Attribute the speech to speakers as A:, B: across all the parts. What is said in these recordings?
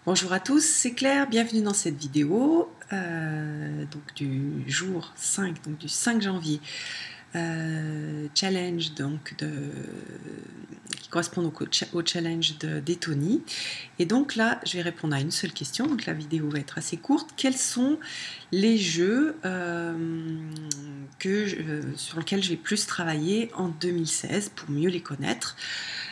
A: Bonjour à tous, c'est Claire, bienvenue dans cette vidéo donc du jour 5, donc du 5 janvier, challenge qui correspond donc au challenge d'Etony. Et donc là, je vais répondre à une seule question, donc la vidéo va être assez courte. Quels sont les jeux sur lesquels je vais plus travailler en 2016 pour mieux les connaître?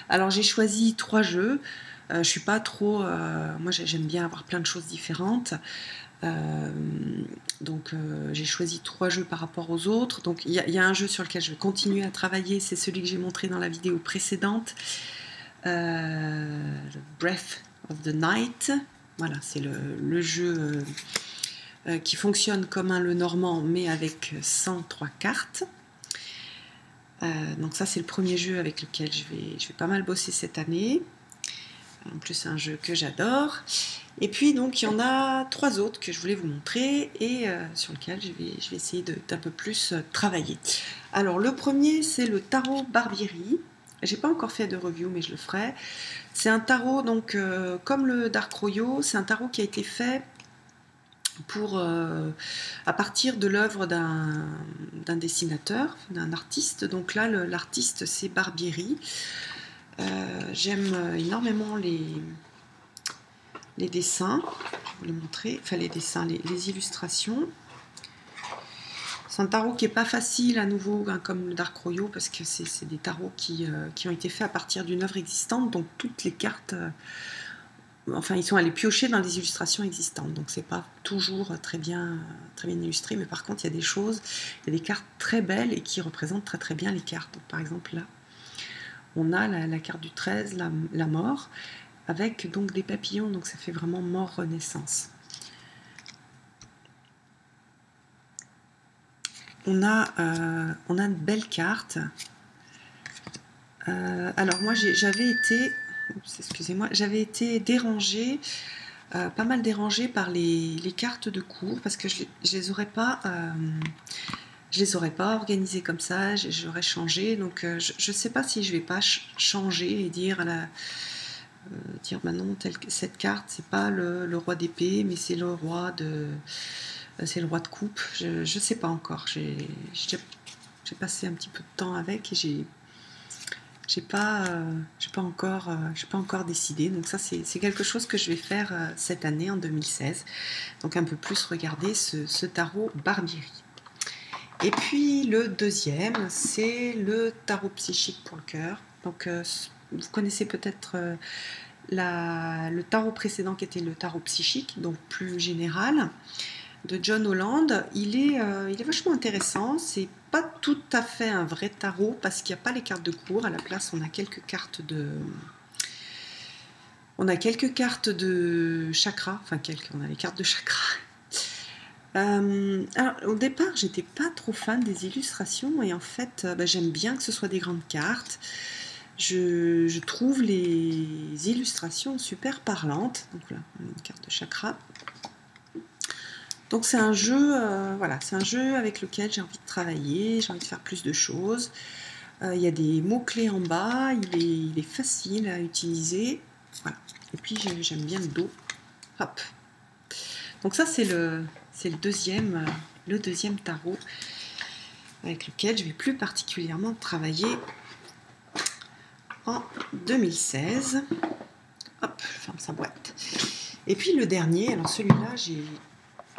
A: Alors j'ai choisi 3 jeux. Je suis pas trop... moi j'aime bien avoir plein de choses différentes. J'ai choisi 3 jeux par rapport aux autres. Donc il y a un jeu sur lequel je vais continuer à travailler, c'est celui que j'ai montré dans la vidéo précédente. Breath of the Night. Voilà, c'est le jeu qui fonctionne comme un Lenormand mais avec 103 cartes. Donc ça c'est le premier jeu avec lequel je vais pas mal bosser cette année. En plus c'est un jeu que j'adore. Et puis donc il y en a 3 autres que je voulais vous montrer et sur lesquels je vais essayer d'un peu plus travailler. Alors le premier c'est le tarot Barbieri. J'ai pas encore fait de review mais je le ferai. C'est un tarot donc comme le Dark Royal, c'est un tarot qui a été fait à partir de l'œuvre d'un dessinateur, d'un artiste. Donc là l'artiste c'est Barbieri. J'aime énormément les dessins, je vais vous les montrer, enfin les dessins, les illustrations. C'est un tarot qui n'est pas facile à nouveau, hein, comme le Dark Royal, parce que c'est des tarots qui ont été faits à partir d'une œuvre existante, donc toutes les cartes, enfin ils sont allés piocher dans les illustrations existantes, donc c'est pas toujours très bien illustré, mais par contre il y a des choses, il y a des cartes très belles et qui représentent très très bien les cartes. Donc, par exemple là, on a la carte du 13, la mort, avec donc des papillons, donc ça fait vraiment mort-renaissance. On a de belles cartes. Alors moi j'avais été dérangée, pas mal dérangée par les cartes de cours, parce que je les aurais pas organisées comme ça, j'aurais changé. Donc je ne sais pas si je vais pas changer et dire bah non, cette carte c'est pas le roi d'épée, mais c'est le roi de coupe. Je sais pas encore. J'ai passé un petit peu de temps avec et j'ai pas encore décidé. Donc ça c'est quelque chose que je vais faire cette année en 2016. Donc un peu plus regarder ce tarot Barbieri. Et puis le deuxième, c'est le tarot psychique pour le cœur. Donc vous connaissez peut-être le tarot précédent qui était le tarot psychique, donc plus général, de John Holland. Il est vachement intéressant. C'est pas tout à fait un vrai tarot parce qu'il n'y a pas les cartes de cours. À la place, on a quelques cartes de chakras. Enfin, on a les cartes de chakras. Alors, au départ, j'étais pas trop fan des illustrations et en fait, j'aime bien que ce soit des grandes cartes. Je trouve les illustrations super parlantes. Donc là, on a une carte de chakra. Donc c'est un jeu, voilà, c'est un jeu avec lequel j'ai envie de travailler, j'ai envie de faire plus de choses. Il y a des mots-clés en bas, il est facile à utiliser. Voilà. Et puis j'aime bien le dos. Hop. Donc ça c'est le deuxième tarot avec lequel je vais plus particulièrement travailler en 2016. Hop, je ferme sa boîte. Et puis le dernier, alors celui-là j'ai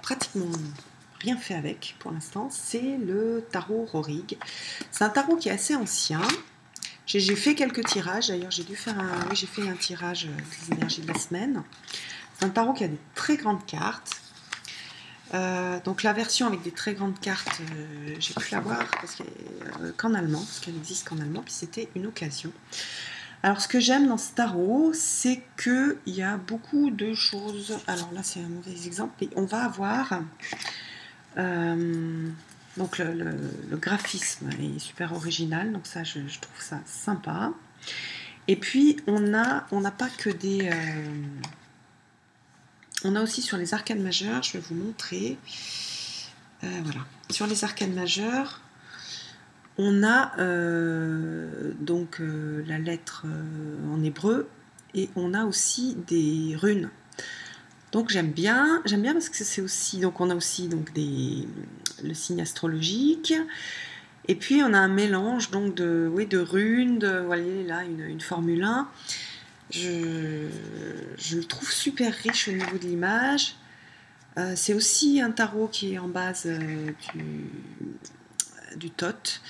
A: pratiquement rien fait avec pour l'instant, c'est le tarot Rorig. C'est un tarot qui est assez ancien. J'ai fait quelques tirages, d'ailleurs j'ai fait un tirage des énergies de la semaine. C'est un tarot qui a des très grandes cartes. Donc la version avec des très grandes cartes, j'ai pu la voir qu'en allemand, parce qu'elle n'existe qu'en allemand, puis c'était une occasion. Alors ce que j'aime dans ce tarot, c'est qu'il y a beaucoup de choses. Alors là c'est un mauvais exemple, et on va avoir donc le graphisme est super original, donc ça je trouve ça sympa. Et puis on n'a pas que des on a aussi sur les arcanes majeures, je vais vous montrer. Voilà, sur les arcanes majeures, on a la lettre en hébreu et on a aussi des runes. Donc j'aime bien parce que c'est aussi, donc on a aussi donc le signe astrologique, et puis on a un mélange donc de, oui, de runes, vous voyez là une Formule 1. Je le trouve super riche au niveau de l'image. C'est aussi un tarot qui est en base du Thoth.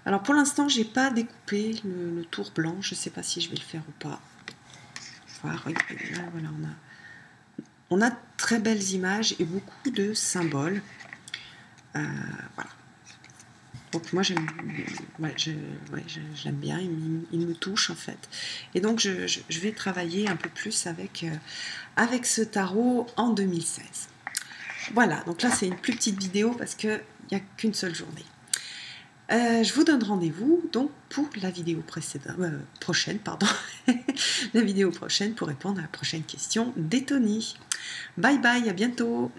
A: Alors pour l'instant, j'ai pas découpé le tour blanc. Je sais pas si je vais le faire ou pas. Voilà, on a très belles images et beaucoup de symboles. Voilà. Donc moi j'aime bien, il me touche en fait. Et donc je vais travailler un peu plus avec ce tarot en 2016. Voilà, donc là c'est une plus petite vidéo parce qu'il n'y a qu'une seule journée. Je vous donne rendez-vous donc pour la vidéo prochaine, la vidéo prochaine pour répondre à la prochaine question d'Etony. Bye bye, à bientôt.